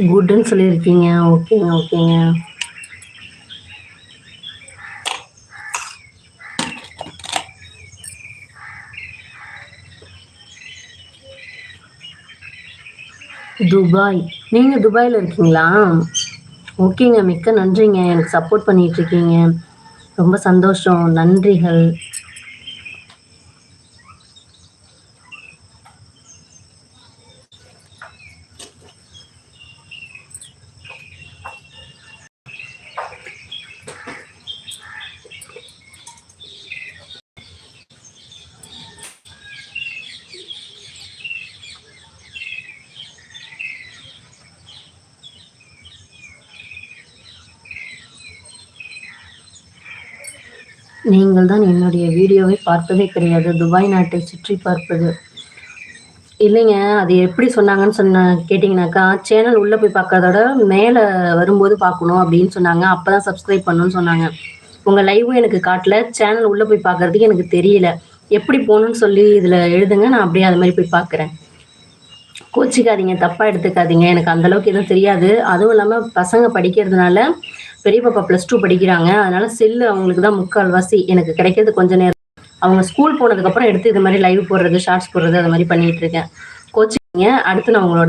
குட்ன்னு சொல்லியிருக்கீங்க. ஓகேங்க, ஓகேங்க. துபாய். நீங்க துபாய்ல இருக்கீங்களா? ஓகேங்க. மிக்க நன்றிங்க. எனக்கு சப்போர்ட் பண்ணிட்டு இருக்கீங்க. ரொம்ப சந்தோஷம். நன்றிகள். நீங்கள் தான் என்னுடைய வீடியோவை பார்ப்பதே கிடையாது. துபாய் நாட்டை சுற்றி பார்ப்பது. இல்லைங்க. அது எப்படி சொன்னாங்கன்னு கேட்டீங்கன்னாக்கா, சேனல் உள்ள போய் பார்க்கறத விட மேல வரும்போது பார்க்கணும் அப்படின்னு சொன்னாங்க. அப்பதான் சப்ஸ்கிரைப் பண்ணணும்னு சொன்னாங்க. உங்க லைவும் எனக்கு காட்டல. சேனல் உள்ள போய் பார்க்கறதுக்கு எனக்கு தெரியல. எப்படி போகணும்னு சொல்லி இதுல எழுதுங்க. நான் அப்படியே அது மாரி போய் பார்க்குறேன். கோச்சிக்காதீங்க, தப்பா எடுத்துக்காதீங்க. எனக்கு அந்த அளவுக்கு எதுவும் தெரியாது. அதுவும் இல்லாம பசங்க படிக்கிறதுனால, பெரிய பாப்பா +2 படிக்கிறாங்க. அதனால செல்லு அவங்களுக்கு தான் முக்கால்வாசி. எனக்கு கிடைக்கிறது கொஞ்ச நேரம். அவங்க ஸ்கூல் போனதுக்கப்புறம் எடுத்து இது மாரி லைவ் போடுறது, ஷார்ட்ஸ் போடுறது அது மாரி பண்ணிட்டு இருக்கேன். கோச்சிக்காதீங்க. அடுத்து நான் உங்களோட